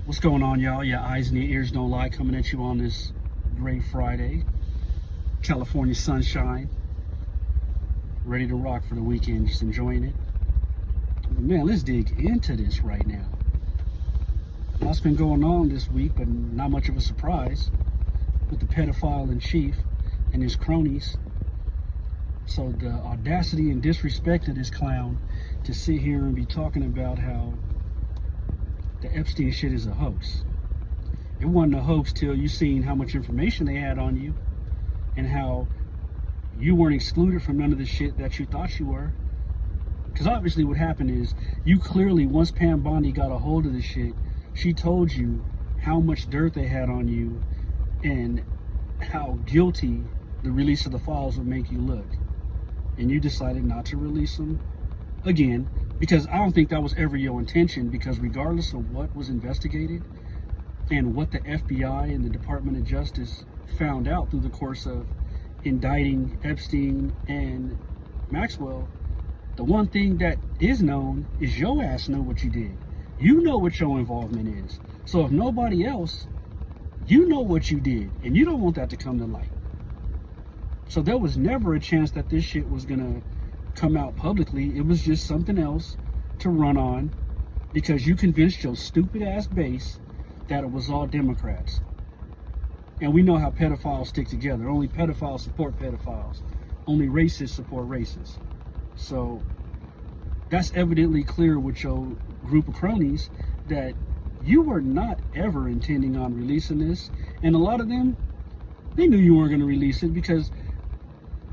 What's going on, y'all? Your eyes and your ears don't lie, coming at you on this great Friday. California sunshine. Ready to rock for the weekend, just enjoying it. But man, let's dig into this right now. Lots been going on this week, but not much of a surprise with the pedophile in chief and his cronies. So the audacity and disrespect of this clown to sit here and be talking about how the Epstein shit is a hoax. It wasn't a hoax till you seen how much information they had on you and how you weren't excluded from none of the shit that you thought you were. Because obviously what happened is you clearly, once Pam Bondi got a hold of the shit, she told you how much dirt they had on you and how guilty the release of the files would make you look. And you decided not to release them again, because I don't think that was ever your intention, because regardless of what was investigated and what the FBI and the Department of Justice found out through the course of indicting Epstein and Maxwell, the one thing that is known is your ass know what you did. You know what your involvement is. So if nobody else, you know what you did, and you don't want that to come to light. So there was never a chance that this shit was gonna come out publicly. It was just something else to run on because you convinced your stupid ass base that it was all Democrats. And we know how pedophiles stick together. Only pedophiles support pedophiles. Only racists support racists. So that's evidently clear with your group of cronies that you were not ever intending on releasing this. And a lot of them, they knew you weren't going to release it because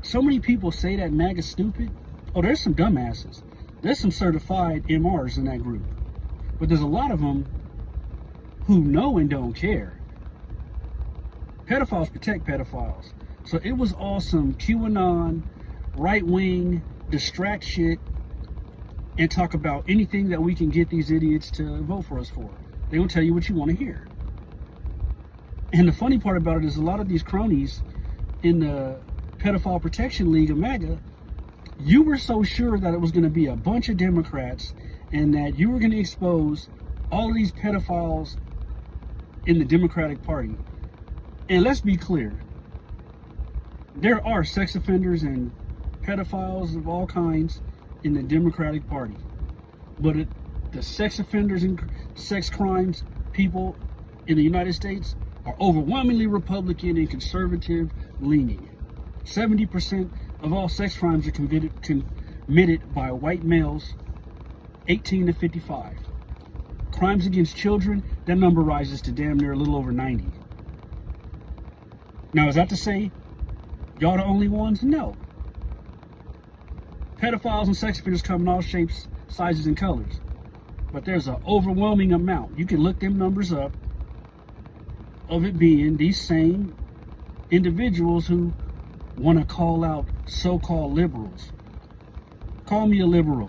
so many people say that MAGA's stupid. Oh, there's some dumbasses. There's some certified MRs in that group. But there's a lot of them who know and don't care. Pedophiles protect pedophiles. So it was all some QAnon, right-wing, distract shit, and talk about anything that we can get these idiots to vote for us for. They don't tell you what you want to hear. And the funny part about it is a lot of these cronies in the Pedophile Protection League of MAGA, you were so sure that it was going to be a bunch of Democrats and that you were going to expose all of these pedophiles in the Democratic Party. And let's be clear, there are sex offenders and pedophiles of all kinds in the Democratic Party. But the sex offenders and sex crimes people in the United States are overwhelmingly Republican and conservative leaning. 70% of all sex crimes are committed by white males 18 to 55. Crimes against children, that number rises to damn near a little over 90. Now, is that to say y'all the only ones? No. Pedophiles and sex offenders come in all shapes, sizes, and colors. But there's an overwhelming amount. You can look them numbers up of it being these same individuals who want to call out so-called liberals. Call me a liberal,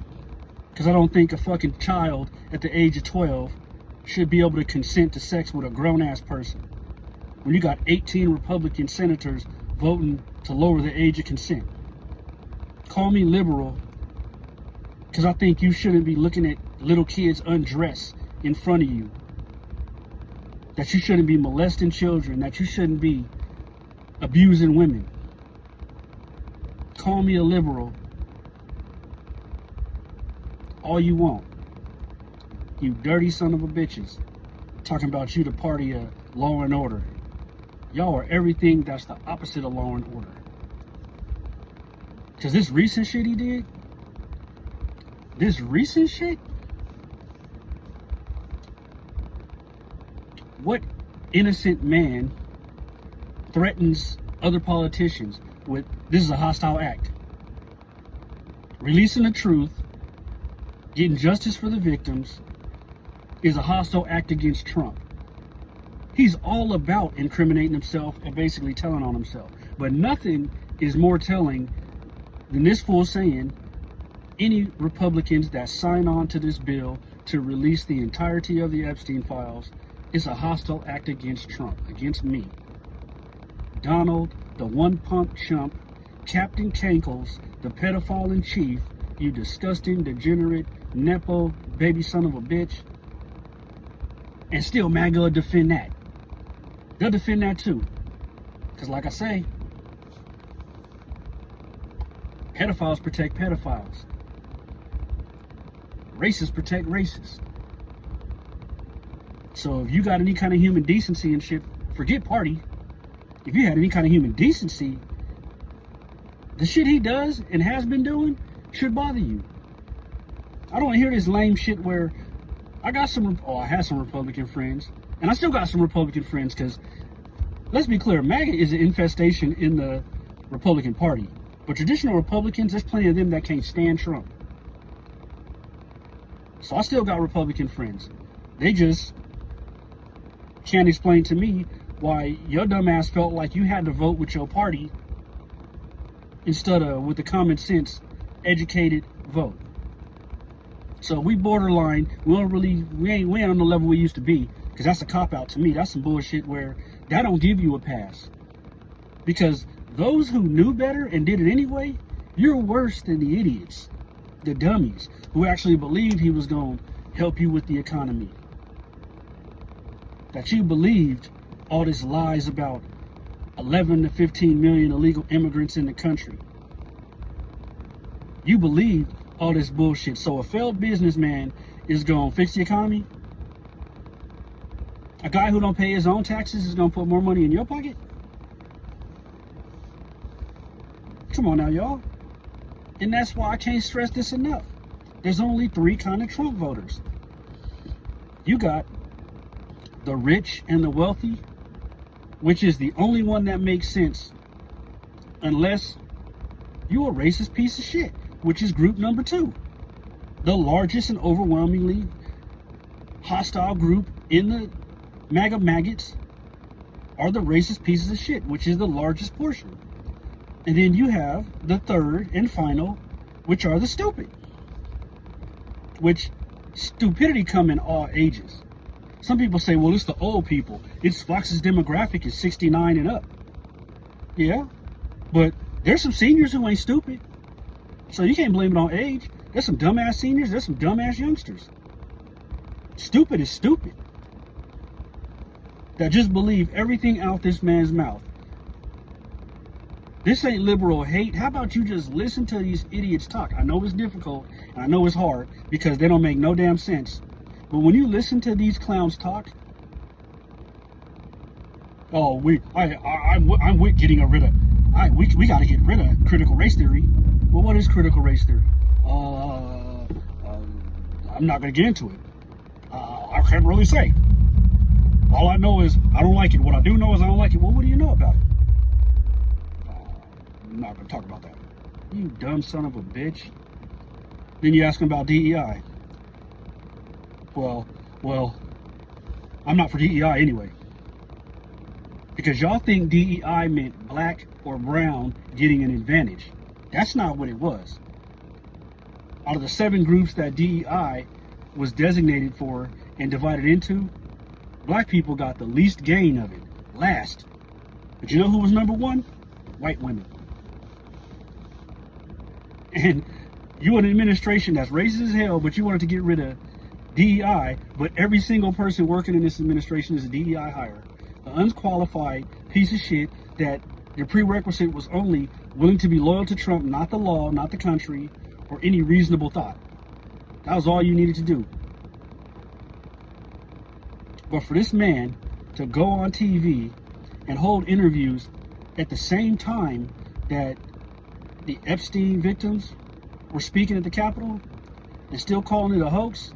because I don't think a fucking child at the age of 12 should be able to consent to sex with a grown-ass person. When you got 18 Republican senators voting to lower the age of consent. Call me liberal, because I think you shouldn't be looking at little kids undressed in front of you. That you shouldn't be molesting children, that you shouldn't be abusing women. Call me a liberal all you want. You dirty son of a bitches. Talking about you the party of law and order. Y'all are everything that's the opposite of law and order. Because this recent shit he did, what innocent man threatens other politicians with, this is a hostile act? Releasing the truth, getting justice for the victims, is a hostile act against Trump. He's all about incriminating himself and basically telling on himself. But nothing is more telling than this fool saying any Republicans that sign on to this bill to release the entirety of the Epstein files is a hostile act against Trump, against me. Donald, the one-pump chump, Captain Cankles, the pedophile in chief, you disgusting, degenerate, nepo, baby son of a bitch. And still MAGA will defend that. They'll defend that too. Because like I say, pedophiles protect pedophiles. Racists protect racists. So if you got any kind of human decency and shit, forget party. If you had any kind of human decency, the shit he does and has been doing should bother you. I don't want to hear this lame shit where I had some Republican friends, and I still got some Republican friends, because let's be clear, MAGA is an infestation in the Republican Party. But traditional Republicans, there's plenty of them that can't stand Trump. So I still got Republican friends. They just can't explain to me why your dumb ass felt like you had to vote with your party instead of with the common sense, educated vote. So we borderline, we ain't on the level we used to be, because that's a cop-out to me. That's some bullshit where that don't give you a pass. Because those who knew better and did it anyway, you're worse than the idiots, the dummies, who actually believed he was going to help you with the economy. That you believed all this lies about 11 to 15 million illegal immigrants in the country. You believed all this bullshit. So a failed businessman is going to fix the economy? A guy who don't pay his own taxes is going to put more money in your pocket? Come on now, y'all. And that's why I can't stress this enough. There's only three kind of Trump voters. You got the rich and the wealthy, which is the only one that makes sense unless you're a racist piece of shit, which is group number 2. The largest and overwhelmingly hostile group in the MAGA maggots are the racist pieces of shit, which is the largest portion. And then you have the third and final, which are the stupid. Which stupidity come in all ages. Some people say, well, it's the old people. It's Fox's demographic is 69 and up. Yeah, but there's some seniors who ain't stupid. So you can't blame it on age. There's some dumbass seniors, there's some dumbass youngsters. Stupid is stupid. That just believe everything out this man's mouth. This ain't liberal hate. How about you just listen to these idiots talk? I know it's difficult, and I know it's hard, because they don't make no damn sense. But when you listen to these clowns talk, oh, I'm with getting rid of. We got to get rid of critical race theory. Well, what is critical race theory? I'm not going to get into it. I can't really say. All I know is I don't like it. What I do know is I don't like it. Well, what do you know about it? I'm not going to talk about that. You dumb son of a bitch. Then you ask him about DEI. Well, I'm not for DEI anyway. Because y'all think DEI meant black or brown getting an advantage. That's not what it was. Out of the 7 groups that DEI was designated for and divided into, black people got the least gain of it, last. But you know who was number 1? White women. And you an administration that's racist as hell, but you wanted to get rid of DEI, but every single person working in this administration is a DEI hire. An unqualified piece of shit that your prerequisite was only willing to be loyal to Trump, not the law, not the country, or any reasonable thought. That was all you needed to do. But for this man to go on TV and hold interviews at the same time that the Epstein victims were speaking at the Capitol and still calling it a hoax,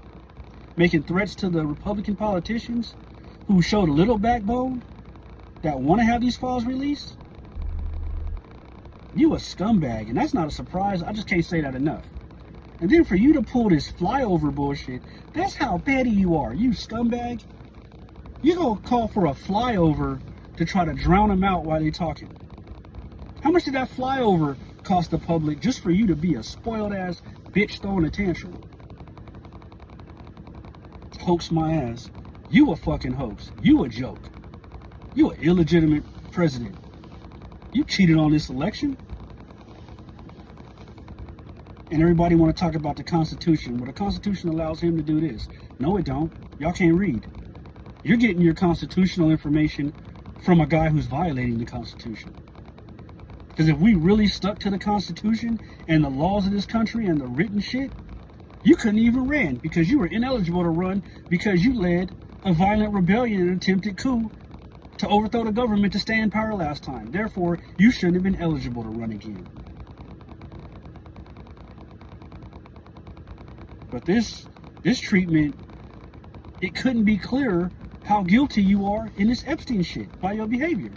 making threats to the Republican politicians who showed a little backbone that want to have these files released, you a scumbag. And that's not a surprise. I just can't say that enough. And then for you to pull this flyover bullshit, that's how petty you are, you scumbag. You gonna call for a flyover to try to drown them out while they talking. How much did that flyover cost the public just for you to be a spoiled ass bitch throwing a tantrum? Hoax my ass. You a fucking hoax. You a joke. You an illegitimate president. You cheated on this election. And everybody want to talk about the Constitution. Well, the Constitution allows him to do this. No, it don't. Y'all can't read. You're getting your constitutional information from a guy who's violating the Constitution. Because if we really stuck to the Constitution and the laws of this country and the written shit, you couldn't even run because you were ineligible to run because you led a violent rebellion and attempted coup to overthrow the government to stay in power last time. Therefore, you shouldn't have been eligible to run again. But this treatment, it couldn't be clearer how guilty you are in this Epstein shit by your behavior.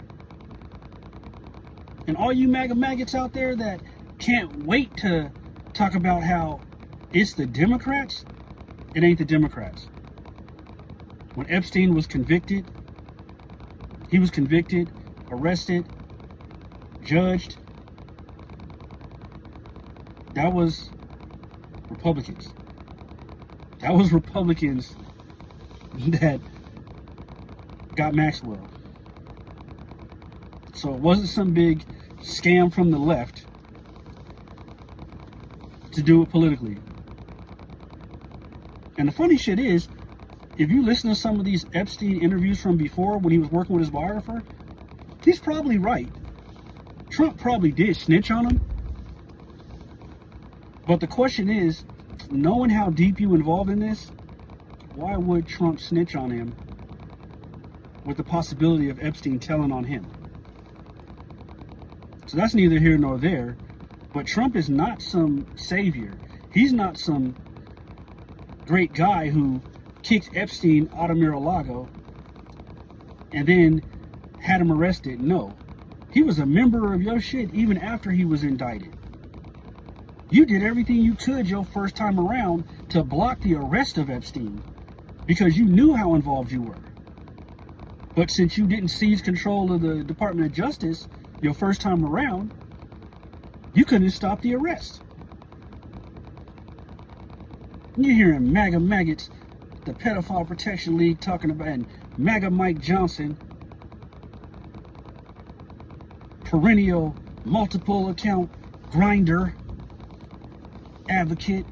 And all you MAGA maggots out there that can't wait to talk about how it's the Democrats, it ain't the Democrats. When Epstein was convicted, he was convicted, arrested, judged. That was Republicans. That was Republicans that got Maxwell. So it wasn't some big scam from the left to do it politically. And the funny shit is, if you listen to some of these Epstein interviews from before when he was working with his biographer, he's probably right. Trump probably did snitch on him. But the question is, knowing how deep you involved in this, why would Trump snitch on him with the possibility of Epstein telling on him? So that's neither here nor there. But Trump is not some savior. He's not some great guy who kicked Epstein out of Mar-a-Lago and then had him arrested. No. He was a member of your shit even after he was indicted. You did everything you could your first time around to block the arrest of Epstein because you knew how involved you were. But since you didn't seize control of the Department of Justice your first time around, you couldn't stop the arrest. You're hearing MAGA maggots, the Pedophile Protection League talking about, and MAGA Mike Johnson, perennial multiple account grinder advocate,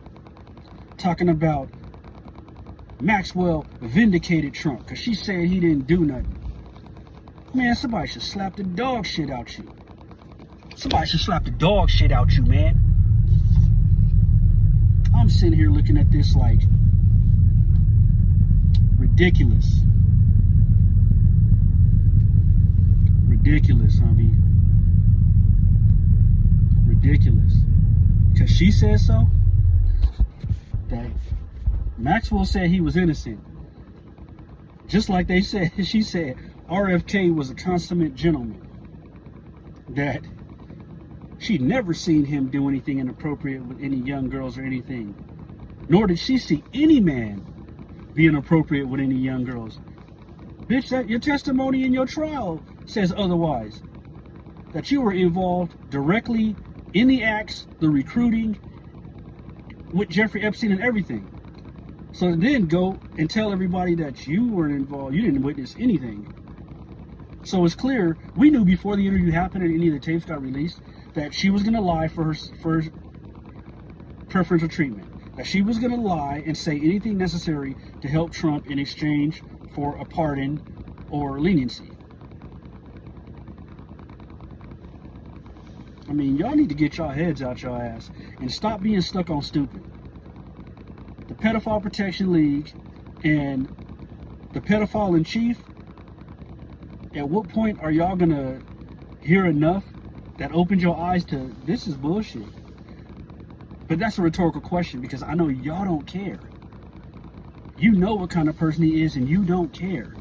talking about Maxwell vindicated Trump because she said he didn't do nothing. Man, somebody should slap the dog shit out you. Somebody should slap the dog shit out you, man. I'm sitting here looking at this like ridiculous. Ridiculous, homie. Ridiculous. Because she said so? That Maxwell said he was innocent. Just like they said, she said RFK was a consummate gentleman. That she'd never seen him do anything inappropriate with any young girls or anything. Nor did she see any man be inappropriate with any young girls. Bitch, that your testimony in your trial says otherwise. That you were involved directly in the acts, the recruiting, with Jeffrey Epstein and everything. So then go and tell everybody that you weren't involved, you didn't witness anything. So it's clear, we knew before the interview happened and any of the tapes got released, that she was going to lie for her preferential treatment. That she was going to lie and say anything necessary to help Trump in exchange for a pardon or leniency. I mean, y'all need to get y'all heads out y'all ass and stop being stuck on stupid. The Pedophile Protection League and the pedophile in chief, at what point are y'all going to hear enough that opens your eyes to this is bullshit? But that's a rhetorical question because I know y'all don't care. You know what kind of person he is and you don't care.